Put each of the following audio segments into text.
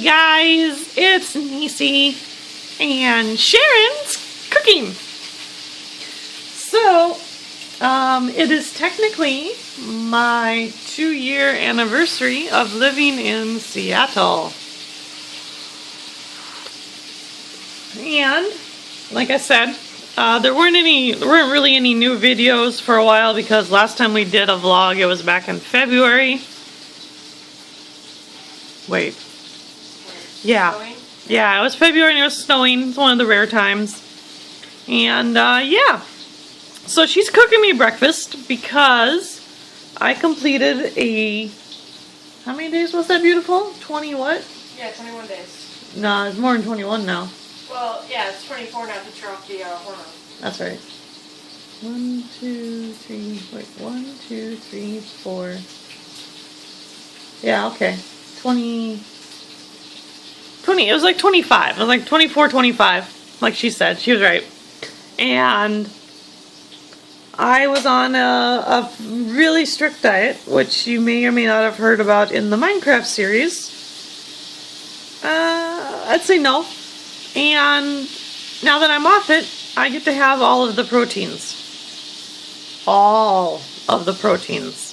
guys, it's Nisi and Sharon's cooking. So, it is technically my 2-year anniversary of living in Seattle. And, like I said, there weren't really any new videos for a while because last time we did a vlog, it was back in February. Wait. Yeah. Yeah, it was February and it was snowing. It's one of the rare times. And, yeah. So she's cooking me breakfast because I completed a... How many days was that, beautiful? 20 what? Yeah, 21 days. No, it's more than 21 now. Well, yeah, it's 24 now to drop the hormone. That's right. 1, 2, 3, wait, 1, 2, 3, 4. Yeah, okay. 20, it was like 25. It was like 24, 25. Like she said. She was right. And I was on a really strict diet, which you may or may not have heard about in the Minecraft series. I'd say no. And now that I'm off it, I get to have all of the proteins. All of the proteins.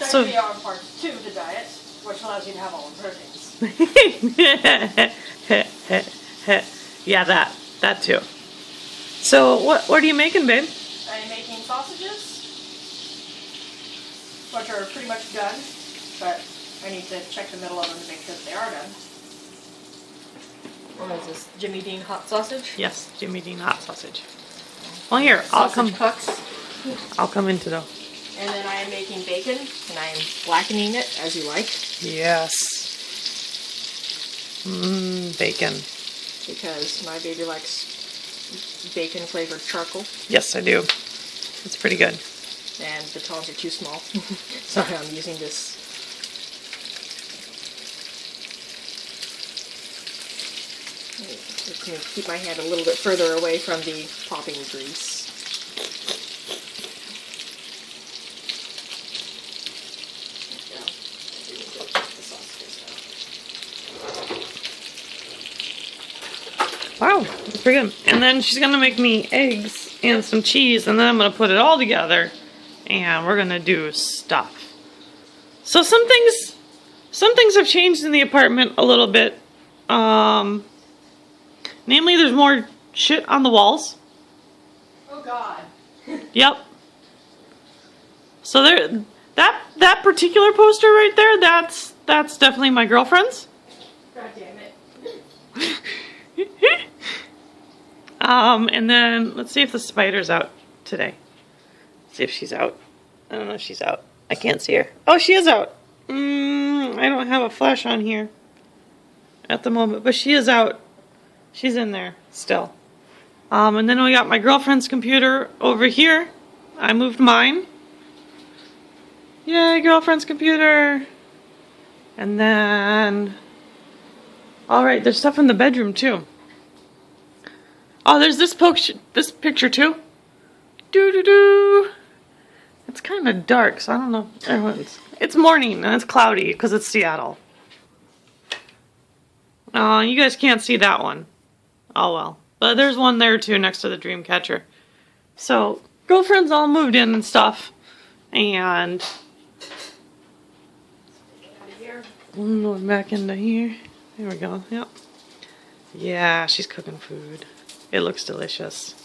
So we are on part 2 of the diet, which allows you to have all the proteins. Yeah, that too. So what are you making, babe? I'm making sausages, which are pretty much done, but I need to check the middle of them to make sure that they are done. What is this? Jimmy Dean hot sausage? Yes, Jimmy Dean hot sausage. Well, here, I'll come into though. And then I am making bacon, and I am blackening it as you like. Yes. Bacon. Because my baby likes bacon flavored charcoal. Yes, I do. It's pretty good. And the tongs are too small. So I'm using this. Let me keep my hand a little bit further away from the popping grease. Wow, that's pretty good. And then she's gonna make me eggs and some cheese, and then I'm gonna put it all together, and we're gonna do stuff. So some things have changed in the apartment a little bit. Namely, there's more shit on the walls. Oh God. Yep. So there, that particular poster right there, that's definitely my girlfriend's. God damn it. And then let's see if the spider's out today. See if she's out. I don't know if she's out. I can't see her. Oh, she is out. I don't have a flash on here at the moment, but she is out. She's in there still. And then we got my girlfriend's computer over here. I moved mine. Yay, girlfriend's computer. And then, all right, there's stuff in the bedroom too. Oh, there's this picture too. Doo-doo-doo. It's kind of dark, so I don't know. It's morning and it's cloudy because it's Seattle. Oh, you guys can't see that one. Oh well. But there's one there too next to the dream catcher. So, girlfriend's all moved in and stuff. And going back into here. There we go. Yep. Yeah, she's cooking food. It looks delicious.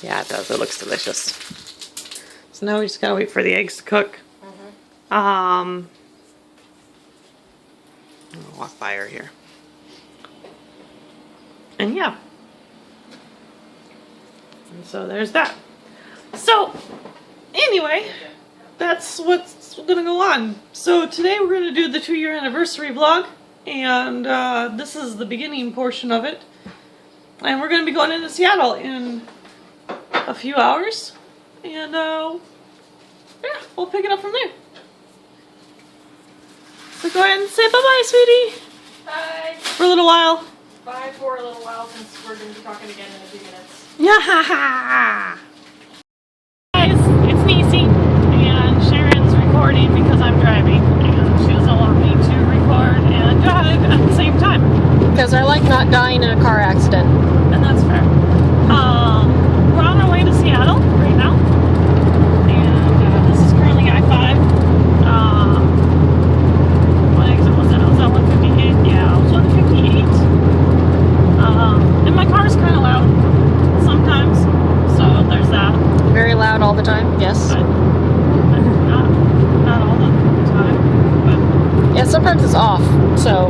Yeah, it does. It looks delicious. So now we just gotta wait for the eggs to cook. I'm gonna walk by her here. And yeah. And so there's that. So, anyway, that's what's gonna go on. So today we're gonna do the 2-year anniversary vlog. And this is the beginning portion of it. And we're going to be going into Seattle in a few hours. And yeah, we'll pick it up from there. So go ahead and say bye-bye, sweetie. Bye. For a little while. Bye for a little while since we're going to be talking again in a few minutes. Yeah. Guys, it's Nisi and Sharon's sometimes it's off, so.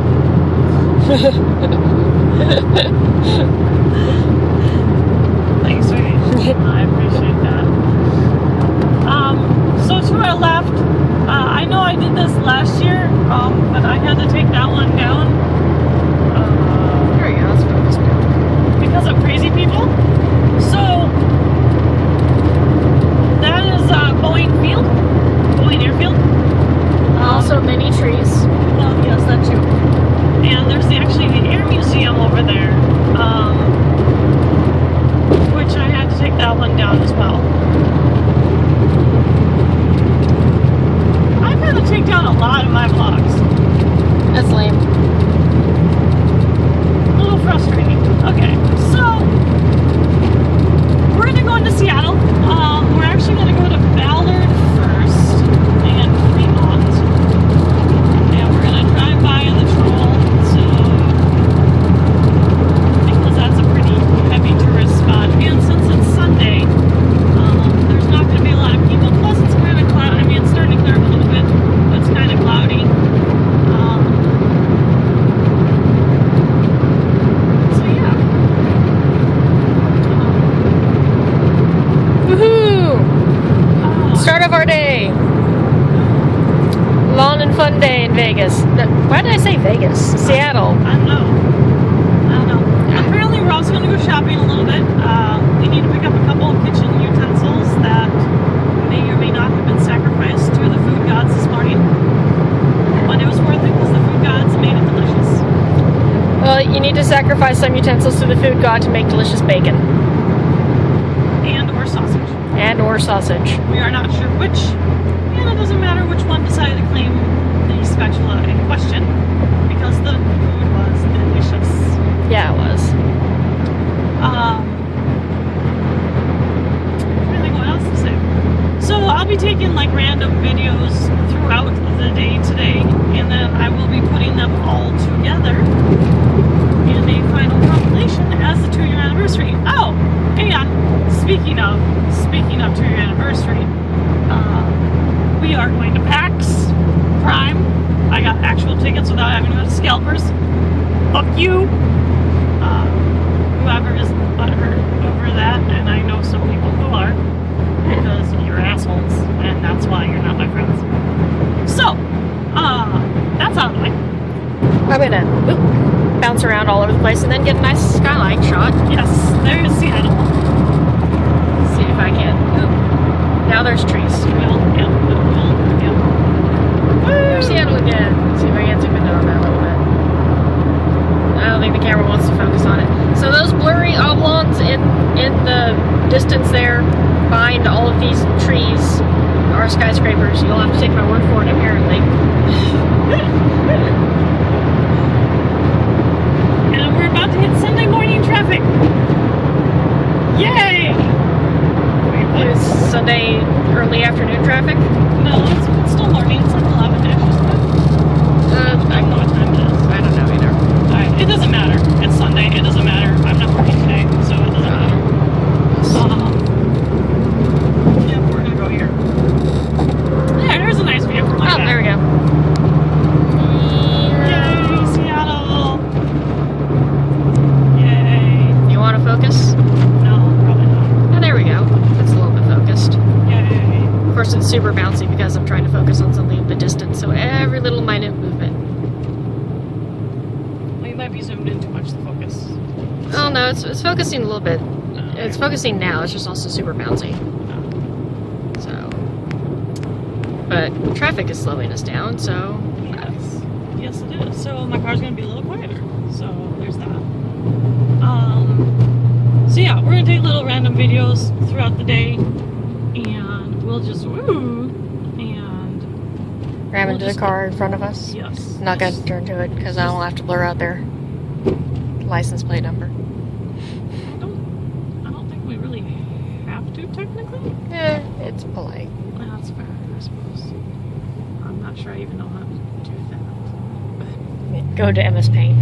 Thanks, sweetie. I appreciate that. So to our left, I know I did this last year, but I had to take that one down. There you go, let's focus now. Because of crazy people. So that is Boeing Field, Boeing Airfield. Also many trees. Well, yes, that too. And there's actually the Air Museum over there, which I had to take that one down as well. I've had to take down a lot of my vlogs. That's lame. A little frustrating. Okay, so we're gonna go into Seattle. We're actually gonna go to Ballard first and Fremont, and we're gonna drive by the Troll because that's a pretty heavy tourist spot. And since it's Sunday, there's not gonna be a lot of people. Plus, it's kind of cloudy. I mean, it's starting to clear up a little bit, but it's kind of cloudy. So yeah. Woohoo! Start of our day. Lawn and fun day in Vegas. Why did I say Vegas? Seattle. I don't know. Apparently, we're also going to go shopping a little bit. We need to pick up a couple of kitchen utensils that may or may not have been sacrificed to the food gods this morning. But it was worth it because the food gods made it delicious. Well, you need to sacrifice some utensils to the food god to make delicious bacon. And or sausage. And or sausage. We are not sure which. And it doesn't matter which one decided to claim the spatula in question because the food was delicious. Yeah, it was. I'm trying to think what else to say. So I'll be taking like random videos throughout the day today, and then I will be putting them all together in a final compilation as the 2-year anniversary. Oh, and speaking of 2-year anniversary, we are going to PAX Prime. I got actual tickets without having to go to Scalpers. Fuck you. Whoever is butthurt over that, and I know some people who are, because you're assholes, and that's why you're not my friends. So, that's out of the way. I'm gonna bounce around all over the place and then get a nice skyline shot. Yes, there's Seattle. See if I can. Now there's trees. There's Seattle again. See if I can zoom in on that a little bit. I don't think the camera wants to focus on it. So those blurry oblongs in the distance there behind all of these trees are skyscrapers. You'll have to take my word for it, apparently. And we're about to hit Sunday morning traffic. Yay! Wait, what? It's Sunday early afternoon traffic. No, it's still morning. It's like 11-ish, isn't it? I don't know what time it is. I don't know either. It doesn't matter. It's Sunday. It doesn't matter. I'm not working today, so it doesn't matter. Yeah, we're gonna go here. Yeah, there's a nice view. Like that. There we go. Yay, Seattle! Yay! You want to focus? No, probably not. Oh, there we go. That's a little bit focused. Yay! Of course, it's super bouncy because I'm trying to focus on something in the distance, so every little minute movement. Well, you might be zoomed in too much to focus. Oh no, it's focusing a little bit. No, It's focusing now. It's just also super bouncy. So, but traffic is slowing us down. So, Yes, it is. So my car's gonna be a little quieter. So there's that. So yeah, we're gonna take little random videos throughout the day, and we'll just and ram we'll into the just car in front of us. Yes. Not gonna turn to it because I don't have to blur out their license plate number. I don't think we really have to technically. Yeah, it's polite. Well, that's fair, I suppose. I'm not sure I even know how to do that. Go to MS Paint.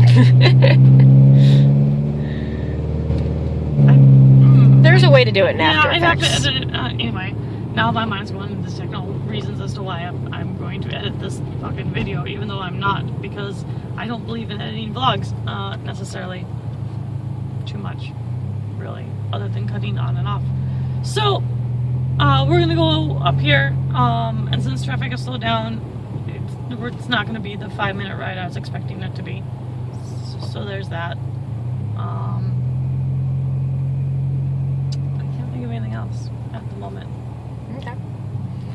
There's a way to do it in Yeah, After I'd have to Effects. edit it anyway. now my mind's going into technical reasons as to why I'm going to edit this fucking video, even though I'm not, because I don't believe in editing vlogs necessarily too much, really, other than cutting on and off. So we're gonna go up here, and since traffic has slowed down, it's not gonna be the 5-minute ride I was expecting it to be. So there's that. I can't think of anything else at the moment. Okay.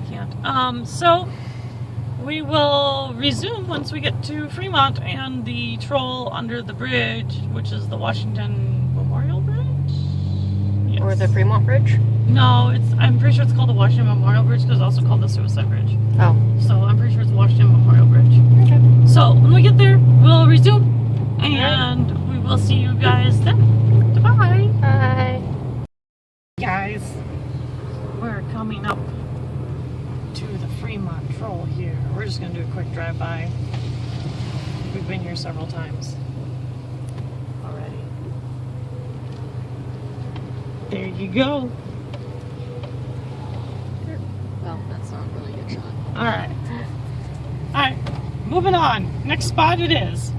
Can't. So we will resume once we get to Fremont and the troll under the bridge, which is the Washington Memorial Bridge? Yes. Or the Fremont Bridge? No, I'm pretty sure it's called the Washington Memorial Bridge because it's also called the Suicide Bridge. Oh. So I'm pretty sure it's Washington Memorial Bridge. Okay. So when we get there, we'll resume and we will see you guys then. Goodbye. Bye. Guys, we're coming up to the Fremont Troll here. We're just gonna do a quick drive-by. We've been here several times already. There you go. Well, that's not really a good shot. Alright. Alright, moving on. Next spot it is.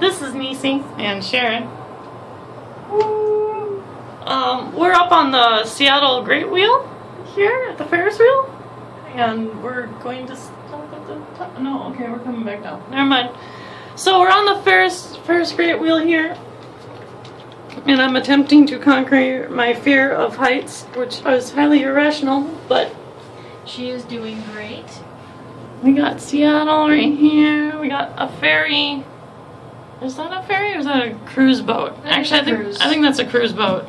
This is Niccikay and Sharon. We're up on the Seattle Great Wheel here at the Ferris wheel, and we're going to stop at the top. No, okay, we're coming back down. Never mind. So we're on the Ferris Great Wheel here, and I'm attempting to conquer my fear of heights, which is highly irrational, but She is doing great. we got Seattle right here. We got a ferry. Is that a ferry or is that a cruise boat? Actually, I think that's a cruise boat.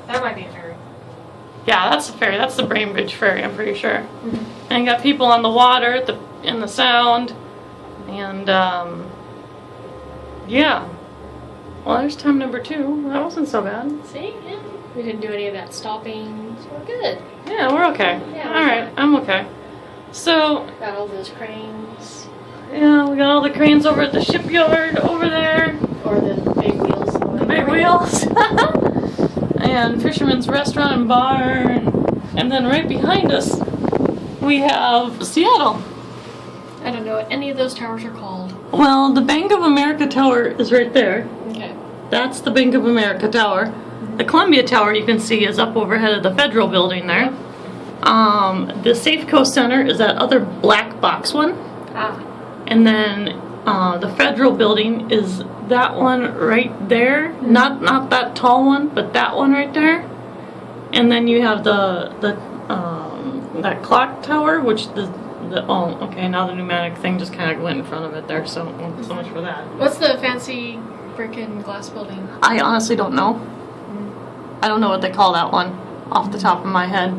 That might be a ferry. Yeah, that's a ferry. That's the Brainbridge ferry, I'm pretty sure. Mm-hmm. And you got people on the water in the sound. And, yeah. Well, there's time number 2. That wasn't so bad. See? Yeah. We didn't do any of that stopping, so we're good. Yeah, we're okay. Yeah, Alright, I'm okay. So, Got all those cranes. yeah, we got all the cranes over at the shipyard over there. Or the big wheels. The big wheels. And Fisherman's Restaurant and Bar. And then right behind us, we have Seattle. I don't know what any of those towers are called. Well, the Bank of America Tower is right there. Okay. That's the Bank of America Tower. The Columbia Tower, you can see, is up overhead of the Federal Building there. The Safeco Center is that other black box one. Ah. And then the Federal Building is that one right there. Not that tall one, but that one right there. And then you have that clock tower, which oh, okay, now the pneumatic thing just kind of went in front of it there, so much for that. What's the fancy freaking glass building? I honestly don't know. I don't know what they call that one off the top of my head.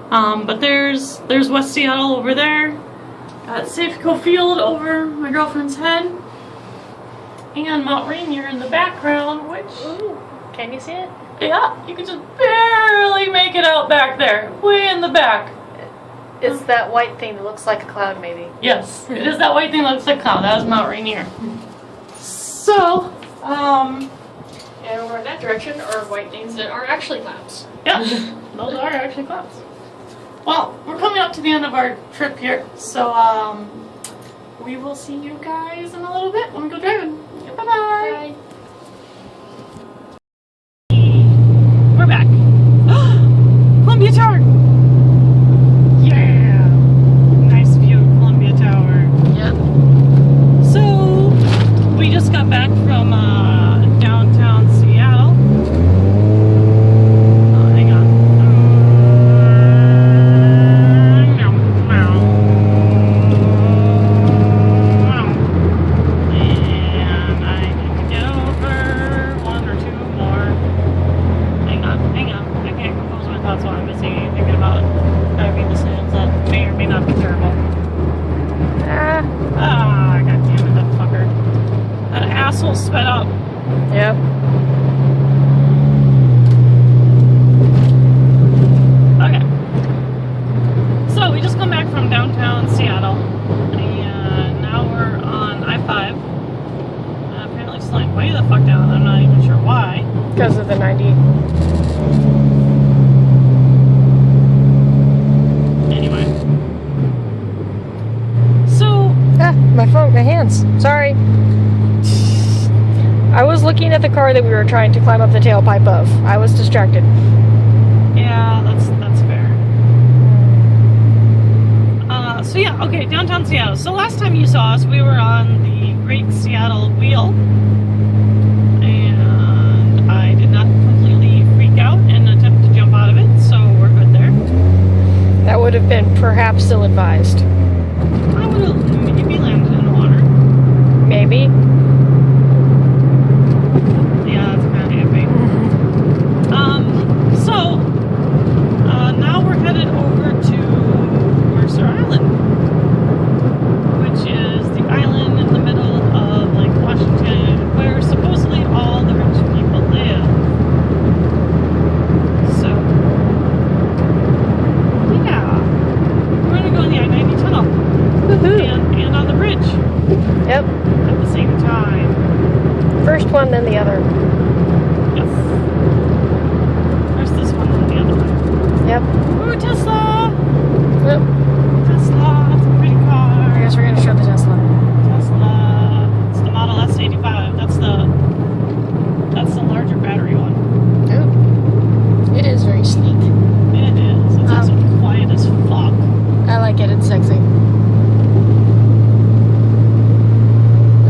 But there's West Seattle over there. Got Safeco Field over my girlfriend's head. And Mount Rainier in the background, which... Ooh. Can you see it? Yeah, you can just barely make it out back there. Way in the back. It's that white thing that looks like a cloud, maybe. Yes, it is that white thing that looks like a cloud. That was Mount Rainier. So, And over in that direction are white things that are actually clouds. yeah, those are actually clouds. Well, we're coming up to the end of our trip here, so we will see you guys in a little bit when we go driving. Yeah, bye-bye. Bye. We're back. Columbia Tower. Yeah. Nice view of Columbia Tower. Yep. So, we just got back from downtown Seattle. Oh, hang on. And I need to get over 1 or 2 more. Hang on. I can't compose my thoughts while I'm busy thinking about driving decisions that may or may not be terrible. Ah, god damn it, that fucker. That asshole sped up. Yep. Okay. So we just come back from downtown Seattle, and now we're on I-5. Apparently slowing way the fuck down. I'm not even sure why. Because of the 90. Thanks. Sorry. I was looking at the car that we were trying to climb up the tailpipe of. I was distracted. Yeah, that's fair. So yeah, okay, downtown Seattle. So last time you saw us, we were on the Great Seattle Wheel, and I did not completely freak out and attempt to jump out of it, so we're good there. That would have been perhaps ill advised. I would have maybe landed in the water. Maybe. Yeah, that's kind of iffy. So now we're headed over to Mercer Island, which is the island in the middle of Lake Washington, where supposedly all the rich people live. So, yeah, we're gonna go in the I-90 tunnel. Woohoo! And on the bridge. Yep. At the same time. First one, then the other. Yes. First this one, then the other one. Yep. Ooh, Tesla! Yep. Tesla, it's a pretty car. I guess we're gonna show the Tesla. Tesla. It's the Model S85. That's the larger battery one. Ooh. It is very sleek. It is. It's also quiet as fuck. I like it. It's sexy.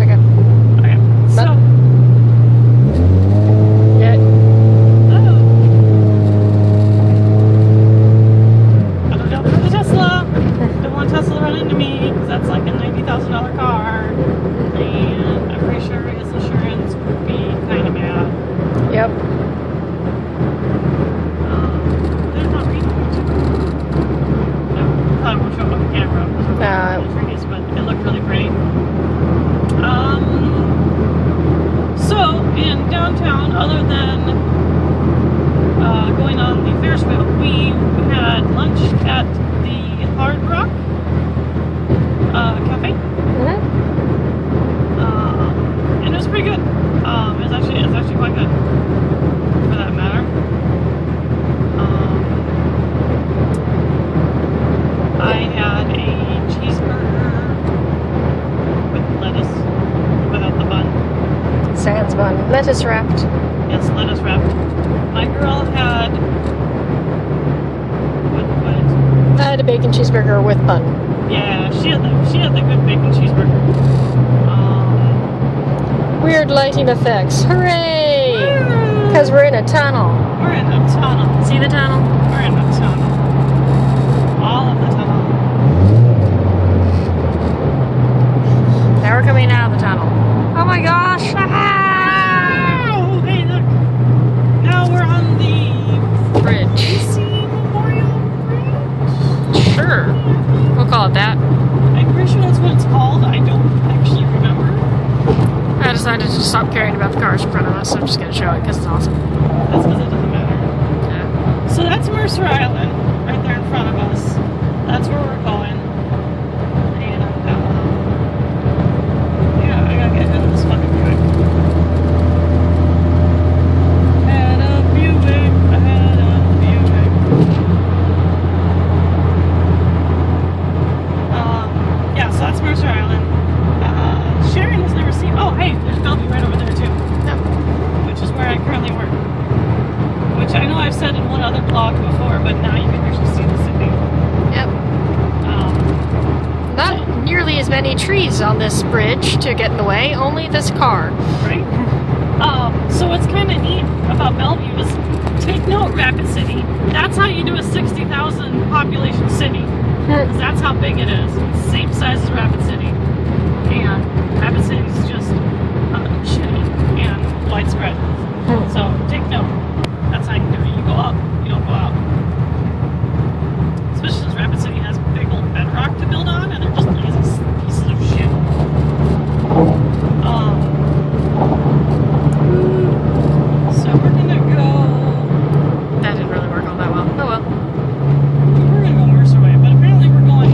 Okay. Okay. So. Yeah. Oh. Gotta jump for the Tesla. Don't want Tesla to run into me because that's like a $90,000 car, and I'm pretty sure his insurance would be kind of mad. Yep. They're not reading it. No, I won't show it on camera. Trees, but it looked really pretty. So in downtown, other than going on the Ferris wheel, we had lunch at the Hard Rock Cafe, and it was pretty good. It's actually quite good, for that matter. I had a cheeseburger with lettuce, without the bun. Sans bun. Lettuce wrapped. Yes, lettuce wrapped. My girl had what? I had a bacon cheeseburger with bun. Yeah, she had the good bacon cheeseburger. Weird lighting effects. Hooray! Because we're in a tunnel. We're in a tunnel. See the tunnel? We're in a tunnel. All of the tunnel. Now we're coming out of the tunnel. Oh my gosh! Ah! Oh, hey, look. Now we're on the Bridge. Lacey Memorial Bridge? Sure. We'll call it that. I'm pretty sure that's what it's called. I don't actually remember. I decided to stop caring about the cars in front of us, so I'm just going to show it because it's awesome. That's because it doesn't matter. Yeah. So that's Mercer Island, right there in front of us. That's where we're going. And, yeah, I gotta get out of this fucking Buick. Had a Buick. Yeah, so that's Mercer Island. Sharon has never seen. Oh, hey, there's Bellevue right over there too. Yep. Which is where I currently work. Which I know I've said in one other blog before, but now you can actually see the city. Yep. Not nearly as many trees on this bridge to get in the way, only this car. Right? So what's kind of neat about Bellevue is, take note, Rapid City, that's how you do a 60,000 population city. 'Cause that's how big it is. It's the same size as Rapid City. And Rapid City is just shitty and widespread. So take note. That's how you do it. You go up, you don't go out. Especially since Rapid City has big old bedrock to build on, and they're just lazy pieces of shit. So we're gonna go. That didn't really work all that well. Oh well. We're gonna go Mercer way, but apparently we're going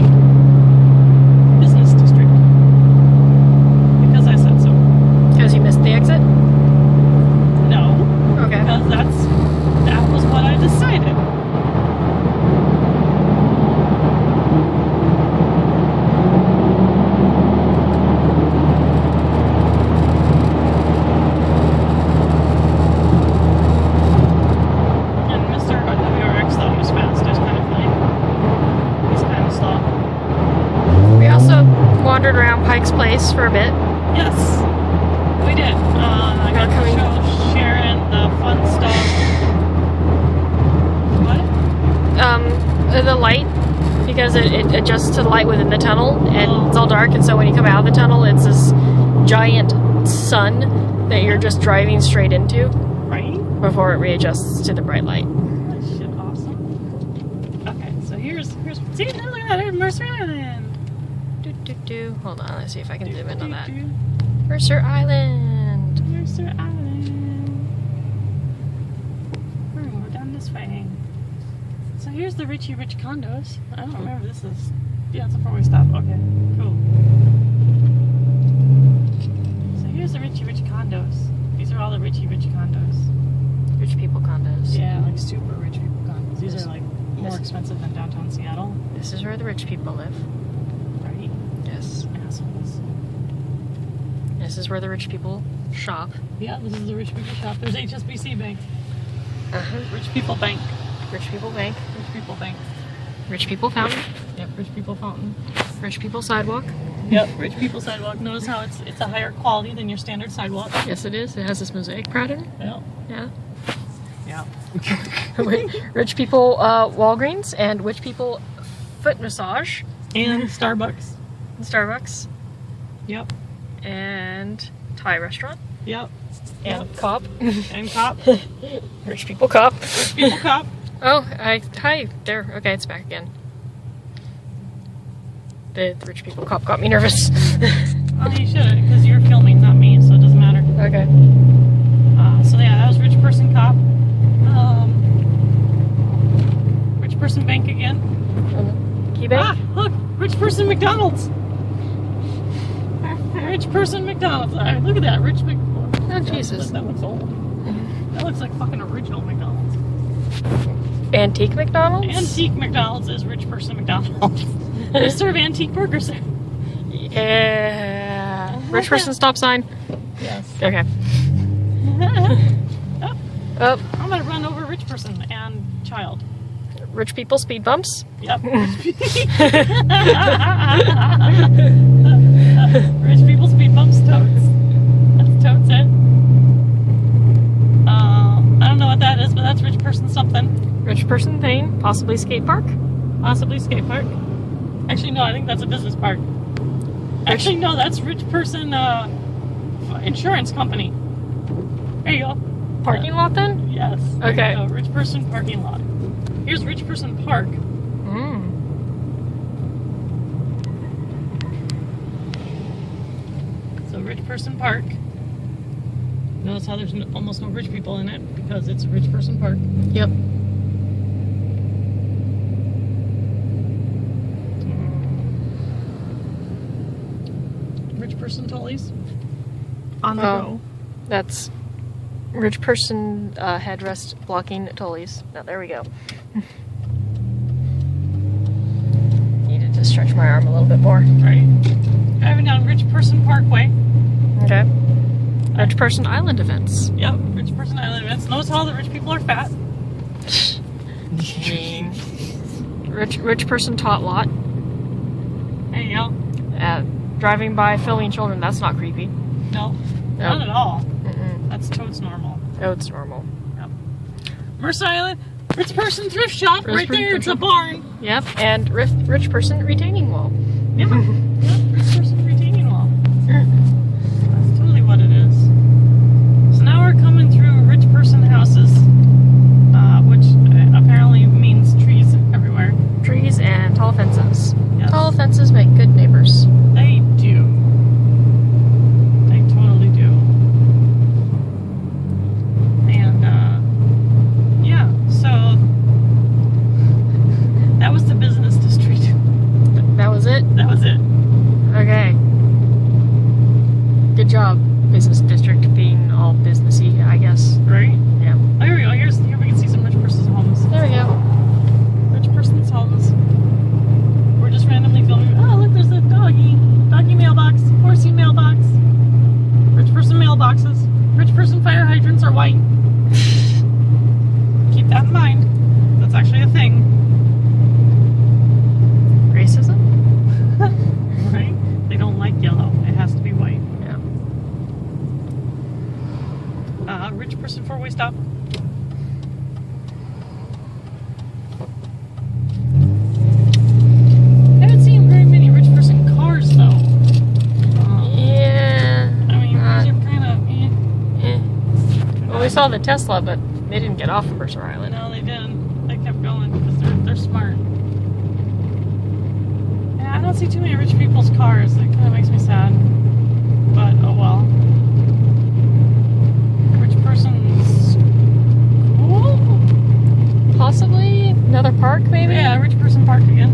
wandered around Pike's Place for a bit. Yes, we did. I got to show Sharon the fun stuff. What? The light, because it adjusts to the light within the tunnel, and it's all dark, and so when you come out of the tunnel, it's this giant sun that you're just driving straight into. Right? Before it readjusts to the bright light. That shit awesome. Okay, so here's see, look at that, there's Mercer Island. Hold on, let's see if I can zoom in on that. Do. Mercer Island. Mercer Island. We're down this way. So here's the Richie Rich condos. I don't remember this is. Yeah, it's before we stop. Okay, cool. So here's the Richie Rich condos. These are all the Richie Rich condos. Rich people condos. Yeah, like super rich people condos. These are like more expensive than downtown Seattle. This is where the rich people live. Right? Yes. Assholes. This is where the rich people shop. Yeah, this is the rich people shop. There's HSBC Bank. Uh-huh. Rich people bank. Rich people bank. Rich people bank. Rich people fountain. Yep, rich people fountain. Rich people sidewalk. Yep, rich people sidewalk. Notice how it's a higher quality than your standard sidewalk. Yes, it is. It has this mosaic pattern. Yeah. Yeah. Yeah. Rich people Walgreens and rich people foot massage. And Starbucks. And Starbucks. Yep. And Thai restaurant. Yep. And Cop. And Cop. Rich people Cop. Rich people Cop. Oh, hi there. Okay, it's back again. The rich people Cop got me nervous. Oh, you should, because you're filming, not me, so it doesn't matter. Okay. So yeah, that was Rich Person Cop. Rich Person Bank again. Key Bank? Ah, look! Rich Person McDonald's! Rich Person McDonald's. Look at that, Rich Mc... Oh, Jesus. That looks old. That looks like fucking original McDonald's. Antique McDonald's? Antique McDonald's is Rich Person McDonald's. They serve antique burgers there. Yeah. Rich person stop sign? Yes. Okay. Oh, I'm gonna run over Rich Person and child. Rich people speed bumps? Yep. Rich people speed bumps, totes. That's totes it. I don't know what that is, but that's Rich Person something. Rich person thing? Possibly skate park? Possibly skate park. Actually, no, I think that's a business park. Actually, no, that's Rich Person insurance company. There you go. Parking lot then? Yes. Okay. So Rich Person parking lot. Here's Rich Person Park. So Rich Person Park. Notice how there's almost no rich people in it because it's a Rich Person Park. Yep. Rich Person Tullies. On the go. That's rich person headrest blocking tullies. Now there we go. Needed to stretch my arm a little bit more. Right. Driving down Rich Person Parkway. Okay. Rich person island events. Yep, Rich Person Island events. Notice how the rich people are fat. Rich person tot lot. There you go. Driving by filming children, that's not creepy. No, not at all. That's totes normal. Oh, it's normal. Yep. Mercer Island, Rich Person Thrift Shop, Rich right there, person it's a barn. Yep, and rich person retaining wall. Yep, Rich Person retaining wall. That's totally what it is. So now we're coming through Rich Person houses, which apparently means trees everywhere. Trees and tall fences. Yes. Tall fences make good neighbors. They do. They totally do. And, yeah, so that was the business district. That was it? That was it. Okay. Good job, business district being all businessy, I guess. Right? Yeah. Oh, here we go. Here we can see some rich person's homes. There we go. Rich person's homes. We're just randomly filming. Oh, look, there's a doggy. Doggy mailbox. Horsey mailbox. Rich person mailboxes. Rich person fire hydrants are white. Keep that in mind. That's actually a thing. Racism? Right? They don't before we stop. I haven't seen very many rich person cars though. Yeah. I mean, these are kind of. Well, we saw the Tesla, but they didn't get off of Mercer Island. No, they didn't. They kept going because they're smart. Yeah, I don't see too many rich people's cars. It kind of makes me sad. But oh well. Rich person's school? Possibly another park, maybe. Yeah, rich person park again.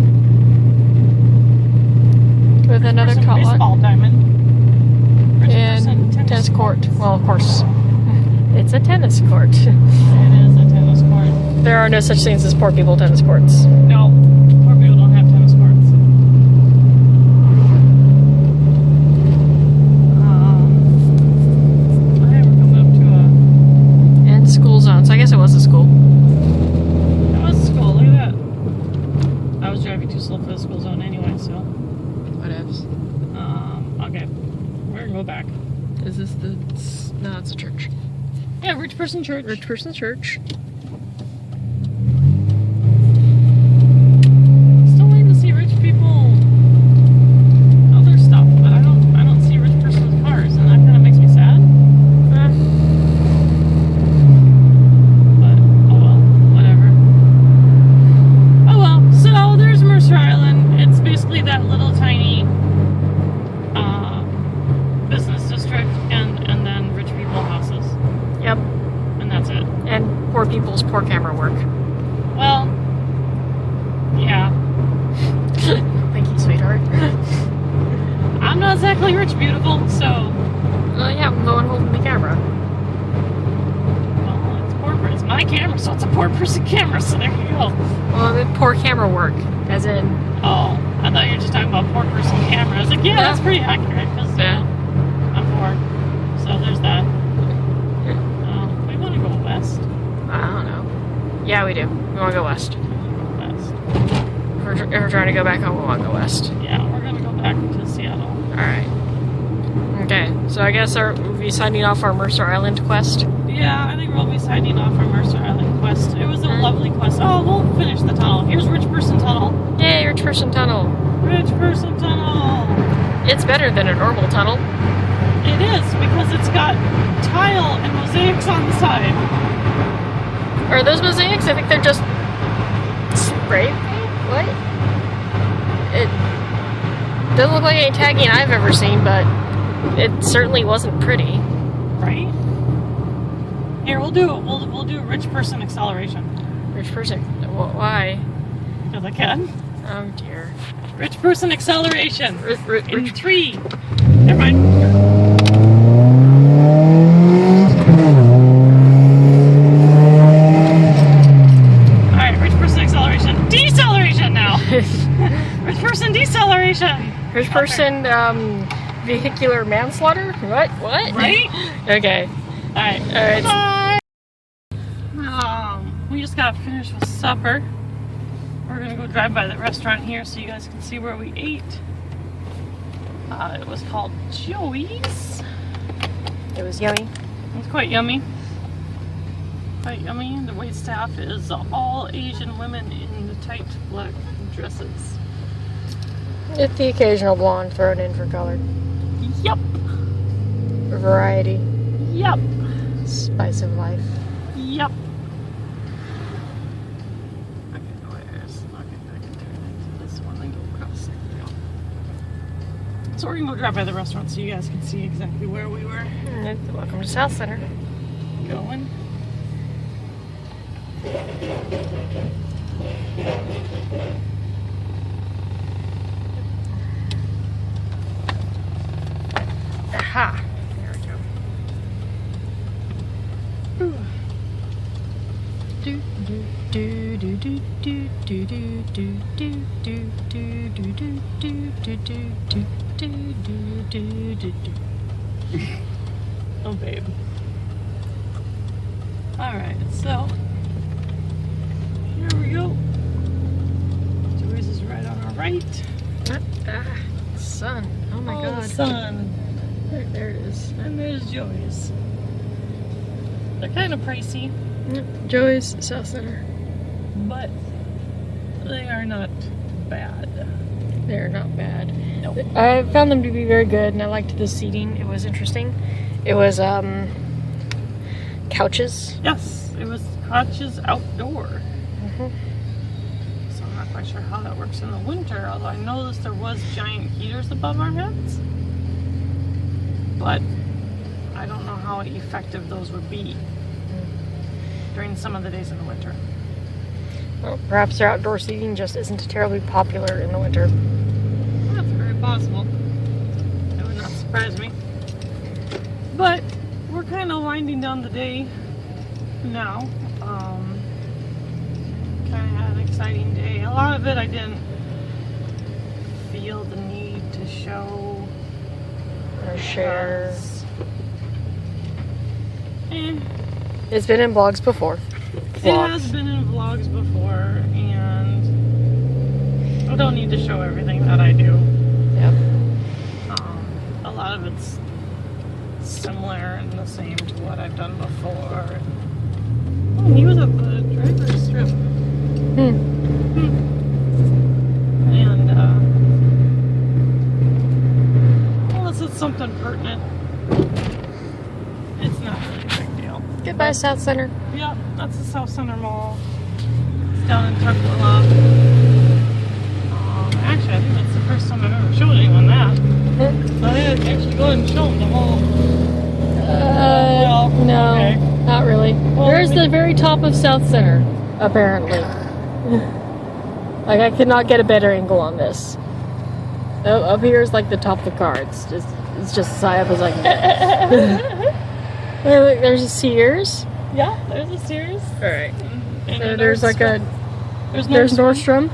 With Rich another person tot lot. baseball diamond. Rich person And tennis court. Well, of course, it's a tennis court. It is a tennis court. There are no such things as poor people tennis courts. No, poor people don't have tennis courts. I haven't come up to And school zones. I guess it was a school. That was a school, look at that. I was driving too slow for the school zone anyway, so. Whatevs. Okay. We're gonna go back. Is this the... No, it's a church. Yeah, rich person church. Rich person church. Still waiting to see rich people other stuff, but I don't see rich person's cars, and that kind of makes me sad. But oh well, whatever. Oh well, so there's Mercer Island. It's basically that little tiny business district, and then rich people houses, Yep. and that's it. And poor people's poor camera work. Well, yeah. Thank you, sweetheart. I'm not exactly rich beautiful, so Yeah, I'm the one holding the camera. well, it's my camera, so it's a poor person camera. So there you go. Well, the poor camera work, as in... Oh, I thought you were just talking about poor person camera. I was like, yeah, that's pretty accurate because Yeah. I'm poor. So there's that. We want to go west. I don't know. Yeah, we do. We want to go west. West. If we're trying to go back home, we want to go west. Yeah, we're gonna go back to Seattle. Alright. Okay, so I guess we'll be signing off our Mercer Island quest. Yeah, I think we'll be signing off our Mercer Island quest. It was a lovely quest. Oh, we'll finish the tunnel. Here's Rich Person Tunnel. Yay, Rich Person Tunnel. Rich Person Tunnel. It's better than a normal tunnel. It is because it's got tile and mosaics on the side. Are those mosaics? I think they're just spray paint? What? It doesn't look like any tagging I've ever seen, but it certainly wasn't pretty. Right? Here, we'll do rich person acceleration. Rich person. Why? Because I can. Oh dear. Rich person acceleration. In Rich. 3. Never mind. Alright, rich person acceleration. Deceleration now! Rich person deceleration! Rich person vehicular manslaughter? What? Right? Okay. Alright. Alright. Bye! We just got finished with supper. We're gonna go drive by the restaurant here so you guys can see where we ate. It was called Joey's. It was yummy. It was quite yummy. Quite yummy. The wait staff is all Asian women in the tight black dresses. With the occasional blonde thrown in for color. Yup. Variety. Yup. Spice of life. Yup. Okay, where's... Okay, I can turn into this one and go across. There we go. So we're gonna go drive by the restaurant so you guys can see exactly where we were Welcome to South Center. going. Aha! There we go. Do do do do do do do do do do do do do do do do do. Oh, babe. Alright, so here we go. Joey's is right on our right. Sun. Oh my god. Sun. There it is. And there's Joey's. They're kind of pricey, Joey's South Center. but they are not bad. They're not bad. Nope. I found them to be very good, and I liked the seating. It was interesting. It was couches. Yes, it was couches outdoor. Mhm. So I'm not quite sure how that works in the winter, although I noticed there was giant heaters above our heads. But I don't know how effective those would be during some of the days in the winter. Well, perhaps their outdoor seating just isn't terribly popular in the winter. That's very possible. That would not surprise me. But we're kind of winding down the day now. Kind of had an exciting day. A lot of it I didn't feel the need to show Or share. because, It's been in blogs before. It has been in vlogs before, and I don't need to show everything that I do. Yep. A lot of it's similar and the same to what I've done before. Oh, he was at the driver's strip. And, unless it's something pertinent, it's not really a big deal. Goodbye, South Center. Yep, that's the South Center Mall. It's down in Tukwila. Actually, I think that's the first time I've ever showed anyone that. So I had to actually go ahead and show them the whole. No, okay. not really. Well, There's the very top of South Center, apparently. Like, I could not get a better angle on this. Up here is like the top of the car. It's just as high up as I can get. Look, there's a Sears. Yeah, there's a Sears. Alright. And So there's like a There's Nordstrom.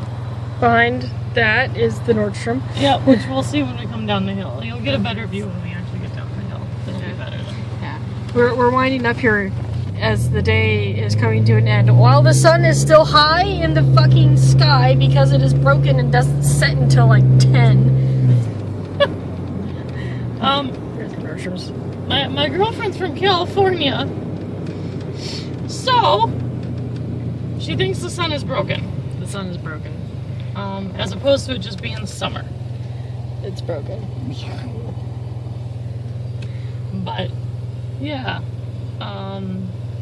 Behind that is the Nordstrom. Yeah, which we'll see when we come down the hill. You'll get a better view when we actually get down the hill. It'll be better then. Yeah. We're winding up here as the day is coming to an end. While the sun is still high in the fucking sky because it is broken and doesn't set until like 10. There's the Nordstroms. My girlfriend's from California, so she thinks the sun is broken. The sun is broken. As opposed to it just being summer. It's broken. But yeah,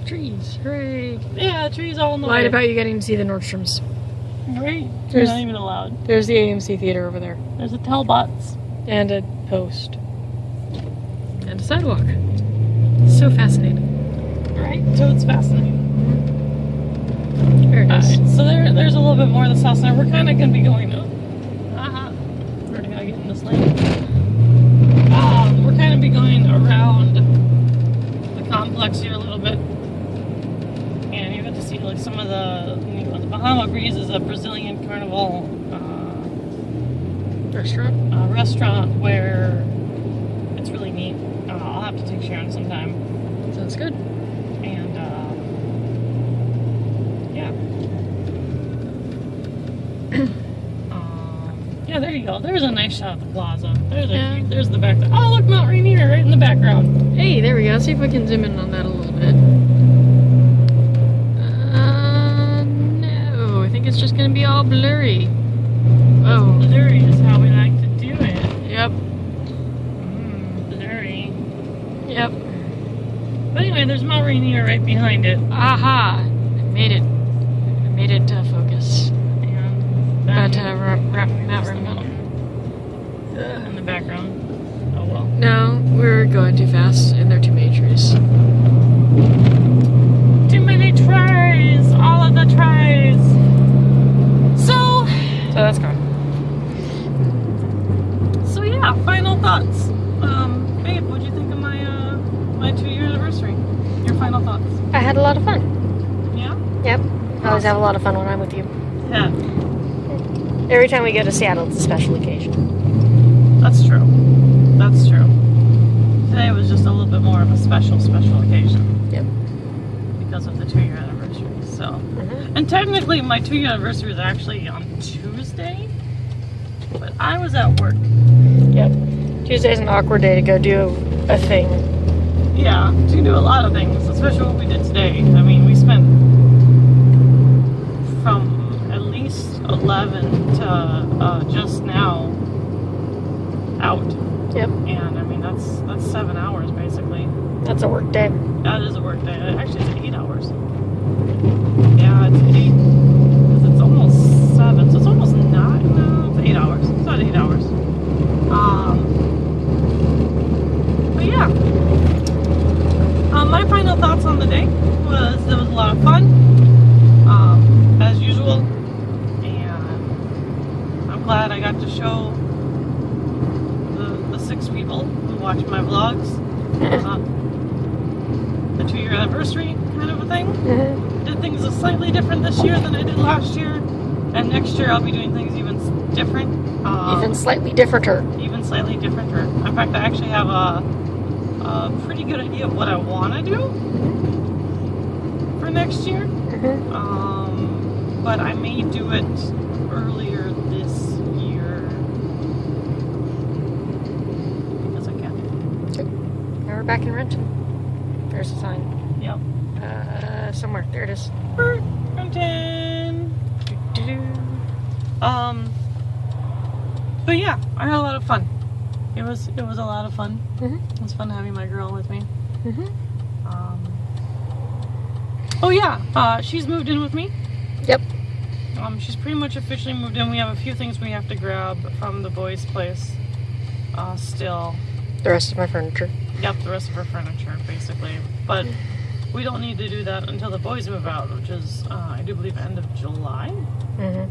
Trees. Hooray. yeah, trees all in the Lied way. about you getting to see the Nordstroms. Right? You're There's- not even allowed. There's the AMC theater over there. There's a Telbots. And a post. And a sidewalk. So fascinating. Right? So it's fascinating. Very nice. Alright, so there's a little bit more of the South Center. We're kind of going to be going to... Where do I get in this lane? We're kind of be going around the complex here a little bit. And you get to see like some of the Bahama Breeze is a Brazilian carnival restaurant where it's really neat. I'll have to take Sharon sometime. Sounds good. And yeah. Yeah, there you go. There's a nice shot of the plaza. There's the back. Oh, look, Mount Rainier right in the background. Hey, there we go. See if we can zoom in on that a little bit. No, I think it's just gonna be all blurry. Oh, Blurry is how we like to do it. yep, Blurry. yep. But anyway, there's Mount Rainier right behind it. Aha! I made it. I made it focus. And But Mount Rainier in the background. Oh well. no, we're going too fast, and there are too many trees. Too many tries. All of the tries. So that's gone. So yeah, final thoughts. Babe, what'd you think of my 2-year anniversary? Your final thoughts? I had a lot of fun. Yeah? Yep. I always have a lot of fun when I'm with you. Yeah. Every time we go to Seattle, it's a special occasion. That's true. That's true. Today was just a little bit more of a special occasion. Yep. Because of the 2-year anniversary. So, and technically my 2-year anniversary was actually on Tuesday, but I was at work. Yep. Tuesday's an awkward day to go do a thing. Yeah, to do a lot of things, especially what we did today. I mean, we spent from at least 11 to just now out. Yep. And I mean, that's 7 hours basically. That's a work day. That is a work day. Actually, it's 8 hours. Yeah, it's 8. Because it's almost 7. So it's almost 9. No, it's 8 hours. It's not 8 hours. But yeah. My final thoughts on the day was it was a lot of fun. As usual. And I'm glad I got to show the 6 people who watch my vlogs. The 2-year anniversary kind of a thing. Mm-hmm. Did things slightly different this year than I did last year, and next year I'll be doing things even different. Even slightly differenter. Even slightly differenter. In fact, I actually have a pretty good idea of what I want to do for next year. Mm-hmm. But I may do it earlier this year because I can. Now we're back in Renton. There's a sign. Yep. Somewhere. There it is. Renton. But yeah, I had a lot of fun. It was a lot of fun. Mm-hmm. It was fun having my girl with me. Mm-hmm. Oh yeah, she's moved in with me. Yep. She's pretty much officially moved in. We have a few things we have to grab from the boys' place. Still. The rest of my furniture. Yep, the rest of her furniture, basically. But we don't need to do that until the boys move out, which is, I do believe, end of July. Mm-hmm.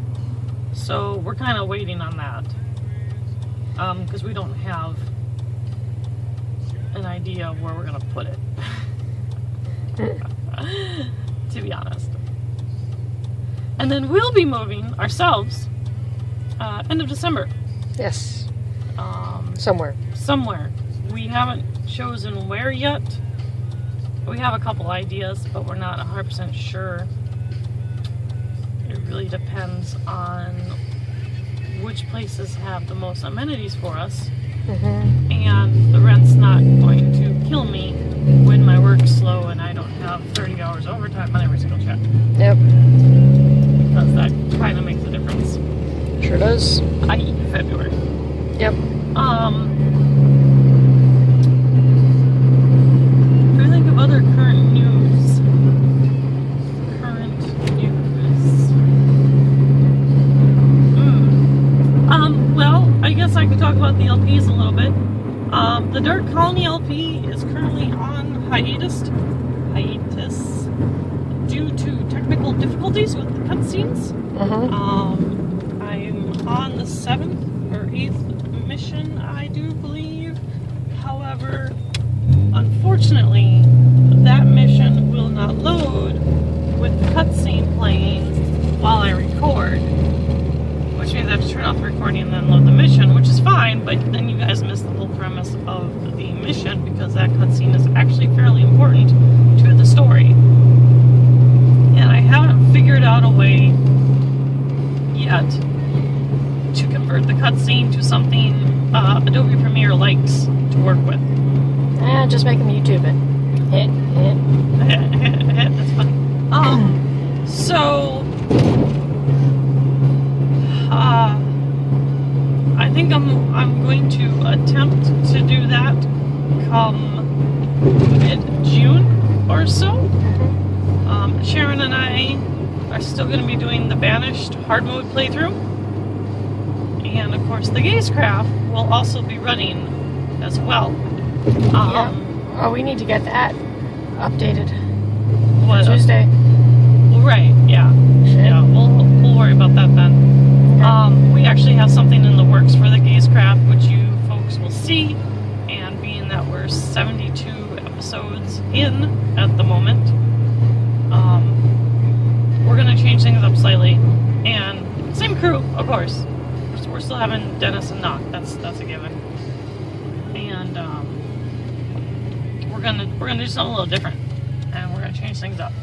So we're kind of waiting on that. Because we don't have an idea of where we're going to put it. To be honest. And then we'll be moving ourselves end of December. Yes. Somewhere. We haven't chosen where yet. We have a couple ideas, but we're not 100% sure. It really depends on which places have the most amenities for us. Mm-hmm. And the rent's not going to kill me when my work's slow and I don't have 30 hours overtime on every single check. Yep. Because that kind of makes a difference. Sure does. I.e. February. Yep. Trying to think of other current news. Well, I guess I could talk about the LPs a little bit. The Dark Colony LP is currently on hiatus due to technical difficulties with the cutscenes. Mm-hmm. I'm on the 7th or 8th mission, I do believe. However, unfortunately, that mission will not load with the cutscene playing while I record. Which means I have to turn off the recording and then load the mission, which is fine, but then you guys miss the whole premise of the mission because that cutscene is actually fairly important to the story. And I haven't figured out a way yet to convert the cutscene to something Adobe Premiere likes to work with. Just make them YouTube it. That's funny. So I think I'm going to attempt to do that come mid-June or so. Sharon and I are still going to be doing the Banished hard mode playthrough. And of course the Gazecraft will also be running as well. Oh, we need to get that updated. What, Tuesday. Right, yeah. Shit. Yeah, we'll worry about that then. Okay. We actually have something in the works for the Gazecraft, which you folks will see. And being that we're 72 episodes in at the moment, we're going to change things up slightly. And same crew, of course. We're still having Dennis and Knock. That's a given. And we're gonna do something a little different, and we're gonna change things up.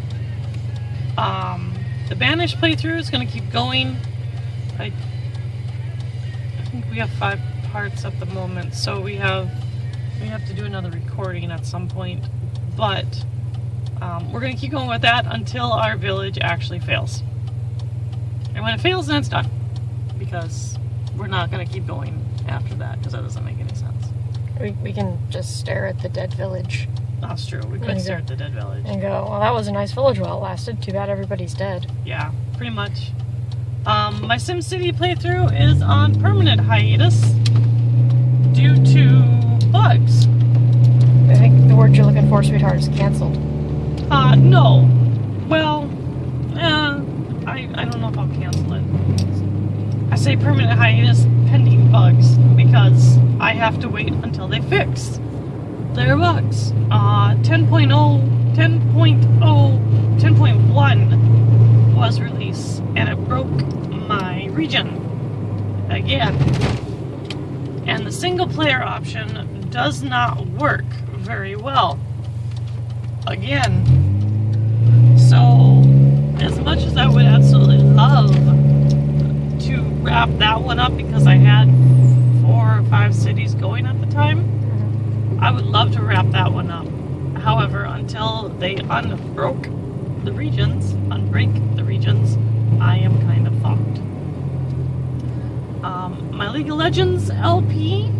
The Banished playthrough is gonna keep going. I think we have 5 parts at the moment, so we have we have to do another recording at some point, but we're going to keep going with that until our village actually fails. And when it fails, then it's done. Because we're not going to keep going after that, because that doesn't make any sense. We can just stare at the dead village. That's true. We could stare at the dead village. And go, well, that was a nice village while it lasted. Too bad everybody's dead. Yeah, pretty much. My SimCity playthrough is on permanent hiatus due to bugs. I think the word you're looking for, sweetheart, is canceled. No. Well, I don't know if I'll cancel it. I say permanent hiatus pending bugs because I have to wait until they fix their bugs. 10.1 was released and it broke my region again. And the single player option does not work very well. Again. So, as much as I would absolutely love to wrap that one up because I had 4 or 5 cities going at the time, I would love to wrap that one up. However, until they unbreak the regions, I am kind of fucked. My League of Legends LP,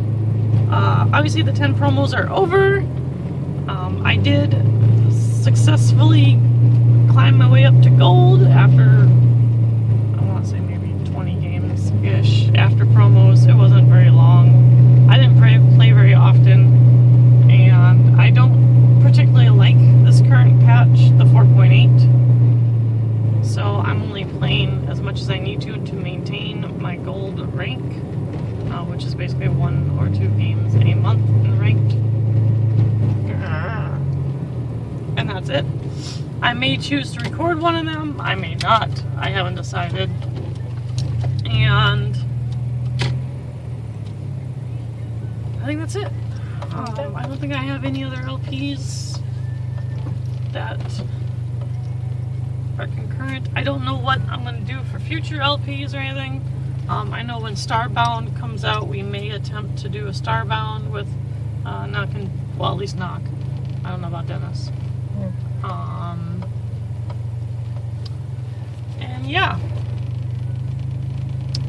obviously the 10 promos are over. I did successfully climb my way up to gold after, I want to say maybe 20 games-ish after promos. It wasn't very long. I didn't play very often, and I don't particularly like this current patch, the 4.8. So I'm only playing as much as I need to maintain my gold rank, which is basically 1 or 2 games a month in ranked. And that's it. I may choose to record one of them, I may not. I haven't decided. And I think that's it. I don't think I have any other LPs that are concurrent. I don't know what I'm going to do for future LPs or anything. I know when Starbound comes out, we may attempt to do a Starbound with Knock and, well, at least Knock. I don't know about Dennis. And yeah.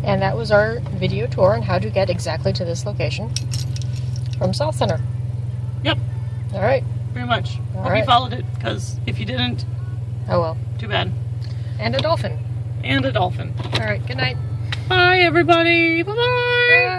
And that was our video tour on how to get exactly to this location from South Center. Yep. All right. Pretty much. Hope you followed it, because if you didn't, oh well. Too bad. And a dolphin. And a dolphin. All right. Good night. Bye, everybody. Bye-bye.